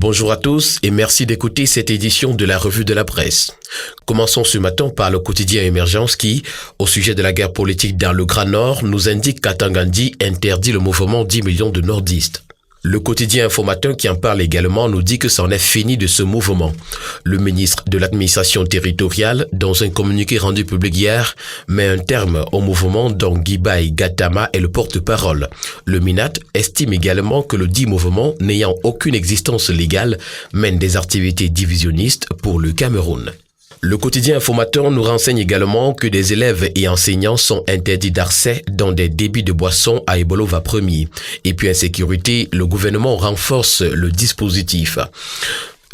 Bonjour à tous et merci d'écouter cette édition de la revue de la presse. Commençons ce matin par le quotidien Émergence qui, au sujet de la guerre politique dans le Grand Nord, nous indique qu'Atanga Ndi interdit le mouvement 10 millions de nordistes. Le quotidien Informateur qui en parle également nous dit que c'en est fini de ce mouvement. Le ministre de l'administration territoriale, dans un communiqué rendu public hier, met un terme au mouvement dont Guibaï Gatama est le porte-parole. Le MINAT estime également que le dit mouvement, n'ayant aucune existence légale, mène des activités divisionnistes pour le Cameroun. Le quotidien Informateur nous renseigne également que des élèves et enseignants sont interdits d'accès dans des débits de boissons à Ebolova 1er. Et puis insécurité, le gouvernement renforce le dispositif.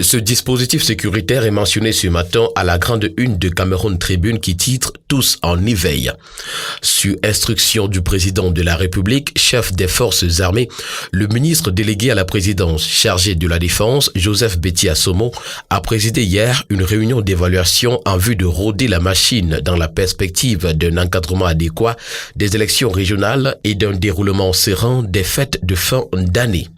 Ce dispositif sécuritaire est mentionné ce matin à la grande une de Cameroun Tribune qui titre « Tous en éveil ». Sur instruction du président de la République, chef des forces armées, le ministre délégué à la présidence chargé de la défense, Joseph Betty Assomo, a présidé hier une réunion d'évaluation en vue de rôder la machine dans la perspective d'un encadrement adéquat des élections régionales et d'un déroulement serein des fêtes de fin d'année.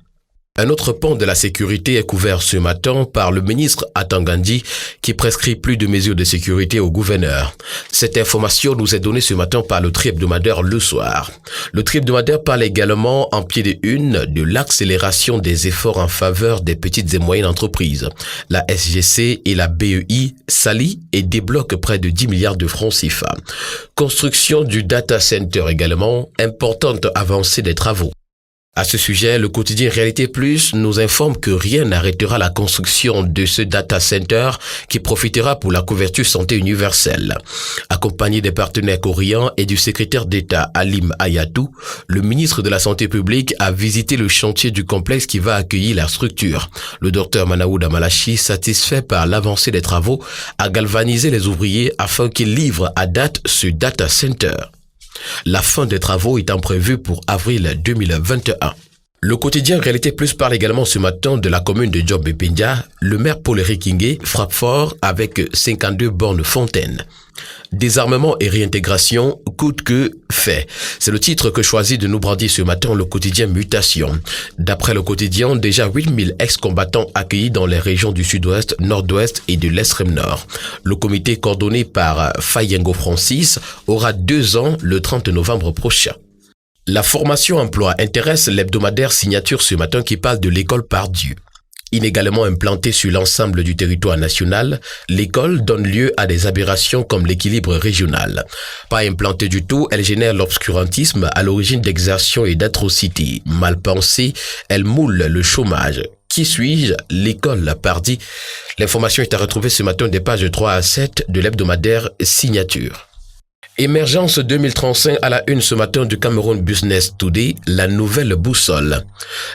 Un autre pan de la sécurité est couvert ce matin par le ministre Atanga Ndi qui prescrit plus de mesures de sécurité au gouverneur. Cette information nous est donnée ce matin par le tri-hebdomadaire Le Soir. Le tri-hebdomadaire parle également en pied de une de l'accélération des efforts en faveur des petites et moyennes entreprises. La SGC et la BEI s'allient et débloquent près de 10 milliards de francs CFA. Construction du data center également, importante avancée des travaux. À ce sujet, le quotidien Réalité Plus nous informe que rien n'arrêtera la construction de ce data center qui profitera pour la couverture santé universelle. Accompagné des partenaires coréens et du secrétaire d'État Halim Hayatou, le ministre de la Santé publique a visité le chantier du complexe qui va accueillir la structure. Le docteur Manaouda Malachi, satisfait par l'avancée des travaux, a galvanisé les ouvriers afin qu'ils livrent à date ce data center. La fin des travaux étant prévue pour avril 2021. Le quotidien Réalité Plus parle également ce matin de la commune de Djob-Bepindia. Le maire Paul Rikingue frappe fort avec 52 bornes fontaines. Désarmement et réintégration coûte que fait. C'est le titre que choisit de nous brandir ce matin le quotidien Mutation. D'après le quotidien, déjà 8000 ex-combattants accueillis dans les régions du sud-ouest, nord-ouest et de l'extrême nord. Le comité coordonné par Fayengo Francis aura 2 ans le 30 novembre prochain. La formation emploi intéresse l'hebdomadaire Signature ce matin qui parle de l'école Pardieu. Inégalement implantée sur l'ensemble du territoire national, l'école donne lieu à des aberrations comme l'équilibre régional. Pas implantée du tout, elle génère l'obscurantisme à l'origine d'exertions et d'atrocités. Mal pensée, elle moule le chômage. Qui suis-je? L'école Pardieu. L'information est à retrouver ce matin des pages 3 à 7 de l'hebdomadaire Signature. Émergence 2035 à la une ce matin du Cameroun Business Today, la nouvelle boussole.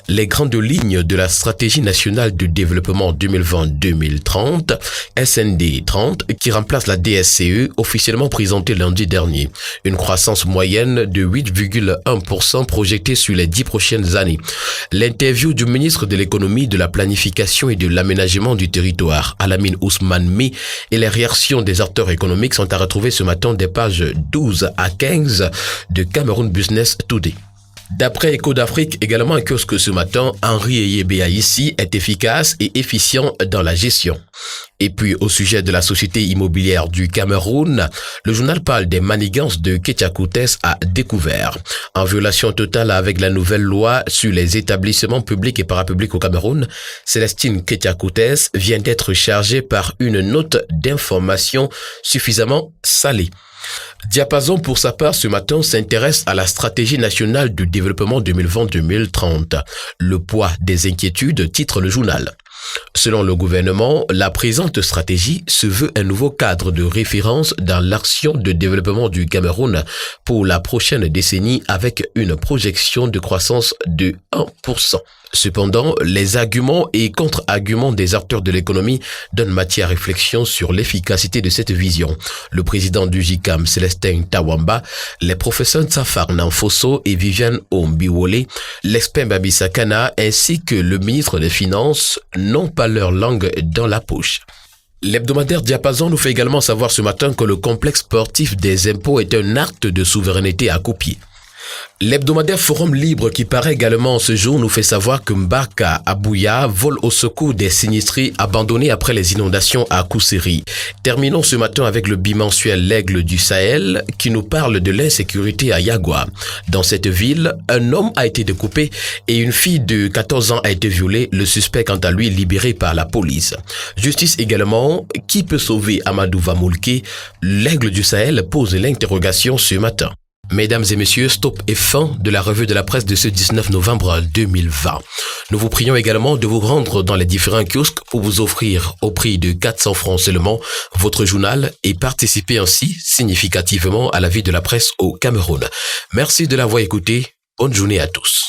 Les grandes lignes de la stratégie nationale de développement 2020-2030, SND 30, qui remplace la DSCE officiellement présentée lundi dernier. Une croissance moyenne de 8,1% projetée sur les 10 prochaines années. L'interview du ministre de l'économie, de la planification et de l'aménagement du territoire, Alamine Ousmane Mi, et les réactions des acteurs économiques sont à retrouver ce matin des pages 12 à 15 de Cameroun Business Today. D'après Écho d'Afrique, également un kiosque ce matin, Henri Eyebea ici est efficace et efficient dans la gestion. Et puis, au sujet de la société immobilière du Cameroun, le journal parle des manigances de Ketchakoutes à découvert. En violation totale avec la nouvelle loi sur les établissements publics et parapublics au Cameroun, Célestine Ketchakoutes vient d'être chargée par une note d'information suffisamment salée. Diapason, pour sa part, ce matin, s'intéresse à la stratégie nationale du développement 2020-2030. Le poids des inquiétudes, titre le journal. Selon le gouvernement, la présente stratégie se veut un nouveau cadre de référence dans l'action de développement du Cameroun pour la prochaine décennie avec une projection de croissance de 1%. Cependant, les arguments et contre-arguments des acteurs de l'économie donnent matière à réflexion sur l'efficacité de cette vision. Le président du JICAM, Célestin Tawamba, les professeurs Tsafar Nanfoso et Viviane Ombiwole, l'expert Babissa Kana ainsi que le ministre des Finances n'ont pas leur langue dans la poche. L'hebdomadaire Diapason nous fait également savoir ce matin que le complexe sportif des impôts est un acte de souveraineté à copier. L'hebdomadaire Forum Libre qui paraît également ce jour nous fait savoir que Mbaka Abouya vole au secours des sinistrés abandonnés après les inondations à Kousseri. Terminons ce matin avec le bimensuel L'Aigle du Sahel qui nous parle de l'insécurité à Yagua. Dans cette ville, un homme a été découpé et une fille de 14 ans a été violée, le suspect quant à lui libéré par la police. Justice également, qui peut sauver Amadou Vamoulke? L'Aigle du Sahel pose l'interrogation ce matin. Mesdames et messieurs, stop et fin de la revue de la presse de ce 19 novembre 2020. Nous vous prions également de vous rendre dans les différents kiosques pour vous offrir au prix de 400 francs seulement votre journal et participer ainsi significativement à la vie de la presse au Cameroun. Merci de l'avoir écouté. Bonne journée à tous.